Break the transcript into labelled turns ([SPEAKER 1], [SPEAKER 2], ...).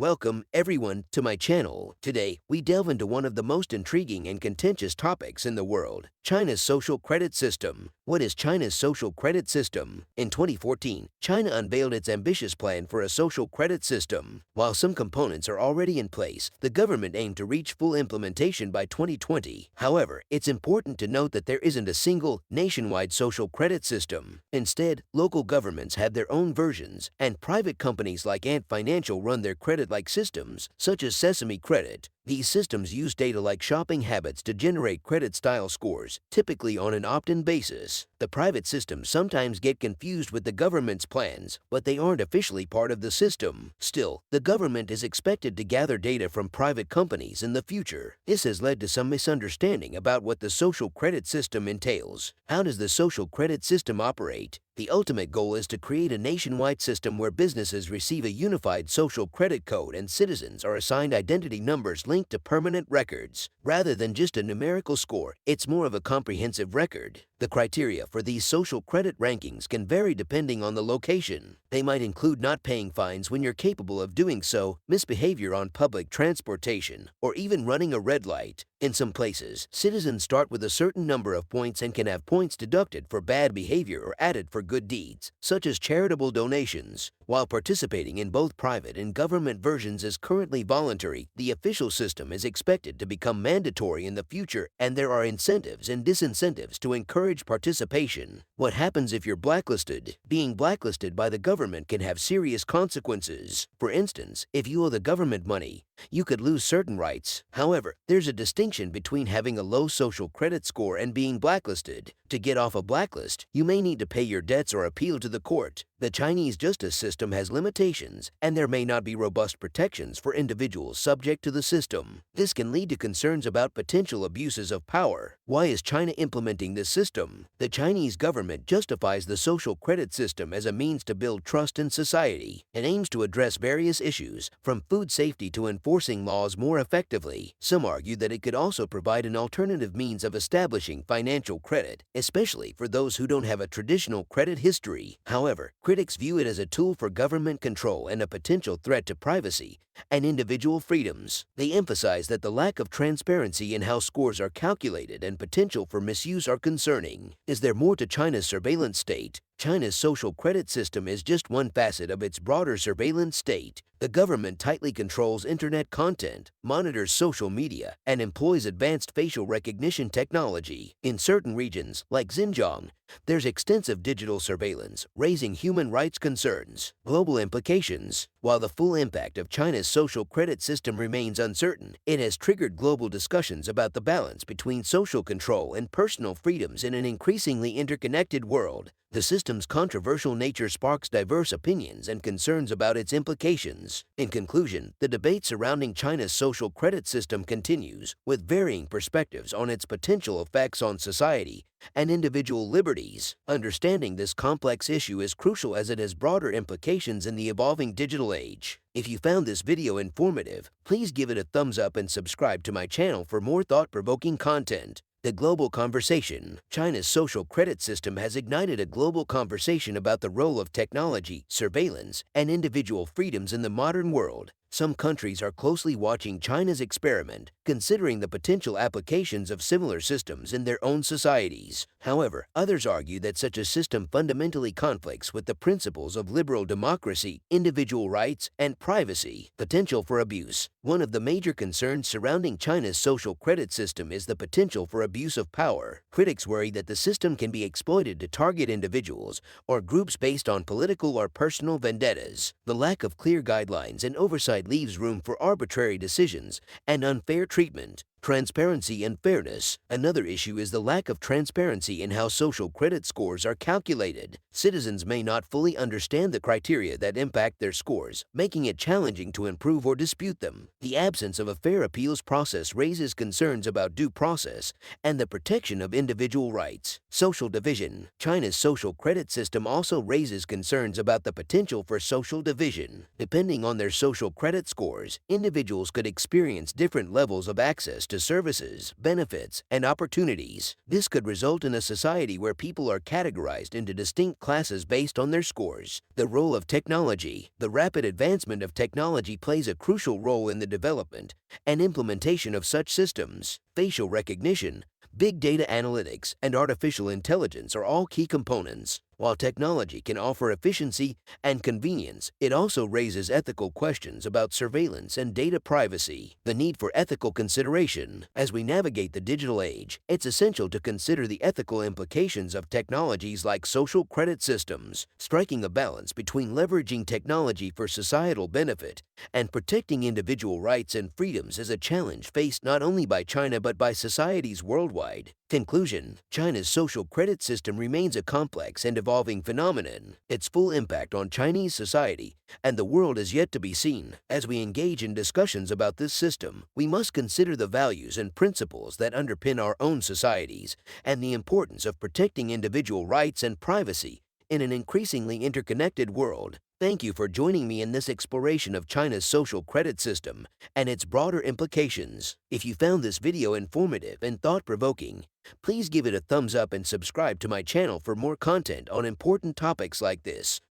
[SPEAKER 1] Welcome, everyone, to my channel. Today, we delve into one of the most intriguing and contentious topics in the world, China's social credit system. What is China's social credit system? In 2014, China unveiled its ambitious plan for a social credit system. While some components are already in place, the government aimed to reach full implementation by 2020. However, it's important to note that there isn't a single, nationwide social credit system. Instead, local governments have their own versions, and private companies like Ant Financial run their credit-like systems, such as Sesame Credit. These systems use data like shopping habits to generate credit-style scores, typically on an opt-in basis. The private systems sometimes get confused with the government's plans, but they aren't officially part of the system. Still, the government is expected to gather data from private companies in the future. This has led to some misunderstanding about what the social credit system entails. How does the social credit system operate? The ultimate goal is to create a nationwide system where businesses receive a unified social credit code and citizens are assigned identity numbers linked to permanent records. Rather than just a numerical score, it's more of a comprehensive record. The criteria for these social credit rankings can vary depending on the location. They might include not paying fines when you're capable of doing so, misbehavior on public transportation, or even running a red light. In some places, citizens start with a certain number of points and can have points deducted for bad behavior or added for good deeds, such as charitable donations. While participating in both private and government versions is currently voluntary, the official system is expected to become mandatory in the future, and there are incentives and disincentives to encourage participation. What happens if you're blacklisted? Being blacklisted by the government can have serious consequences. For instance, if you owe the government money, you could lose certain rights. However, there's a distinction between having a low social credit score and being blacklisted. To get off a blacklist, you may need to pay your debts or appeal to the court. The Chinese justice system has limitations, and there may not be robust protections for individuals subject to the system. This can lead to concerns about potential abuses of power. Why is China implementing this system? The Chinese government justifies the social credit system as a means to build trust in society. It aims to address various issues, from food safety to enforcing laws more effectively. Some argue that it could also provide an alternative means of establishing financial credit, especially for those who don't have a traditional credit history. However, critics view it as a tool for government control and a potential threat to privacy and individual freedoms. They emphasize that the lack of transparency in how scores are calculated and potential for misuse are concerning. Is there more to China's surveillance state? China's social credit system is just one facet of its broader surveillance state. The government tightly controls internet content, monitors social media, and employs advanced facial recognition technology. In certain regions, like Xinjiang, there's extensive digital surveillance, raising human rights concerns. Global implications. While the full impact of China's social credit system remains uncertain, it has triggered global discussions about the balance between social control and personal freedoms in an increasingly interconnected world. The system's controversial nature sparks diverse opinions and concerns about its implications. In conclusion, the debate surrounding China's social credit system continues, with varying perspectives on its potential effects on society and individual liberties. Understanding this complex issue is crucial as it has broader implications in the evolving digital age. If you found this video informative, please give it a thumbs up and subscribe to my channel for more thought-provoking content. The global conversation. China's social credit system has ignited a global conversation about the role of technology, surveillance, and individual freedoms in the modern world. Some countries are closely watching China's experiment, considering the potential applications of similar systems in their own societies. However, others argue that such a system fundamentally conflicts with the principles of liberal democracy, individual rights, and privacy. Potential for abuse. One of the major concerns surrounding China's social credit system is the potential for abuse of power. Critics worry that the system can be exploited to target individuals or groups based on political or personal vendettas. The lack of clear guidelines and oversight leaves room for arbitrary decisions and unfair treatment. Transparency and fairness. Another issue is the lack of transparency in how social credit scores are calculated. Citizens may not fully understand the criteria that impact their scores, making it challenging to improve or dispute them. The absence of a fair appeals process raises concerns about due process and the protection of individual rights. Social division. China's social credit system also raises concerns about the potential for social division. Depending on their social credit scores, individuals could experience different levels of access to services, benefits, and opportunities. This could result in a society where people are categorized into distinct classes based on their scores. The role of technology. The rapid advancement of technology plays a crucial role in the development and implementation of such systems. Facial recognition, big data analytics, and artificial intelligence are all key components. While technology can offer efficiency and convenience, it also raises ethical questions about surveillance and data privacy. The need for ethical consideration. As we navigate the digital age, it's essential to consider the ethical implications of technologies like social credit systems. Striking a balance between leveraging technology for societal benefit and protecting individual rights and freedoms is a challenge faced not only by China but by societies worldwide. Conclusion. China's social credit system remains a complex and evolving phenomenon. Its full impact on Chinese society and the world is yet to be seen. As we engage in discussions about this system, we must consider the values and principles that underpin our own societies and the importance of protecting individual rights and privacy in an increasingly interconnected world. Thank you for joining me in this exploration of China's social credit system and its broader implications. If you found this video informative and thought-provoking, please give it a thumbs up and subscribe to my channel for more content on important topics like this.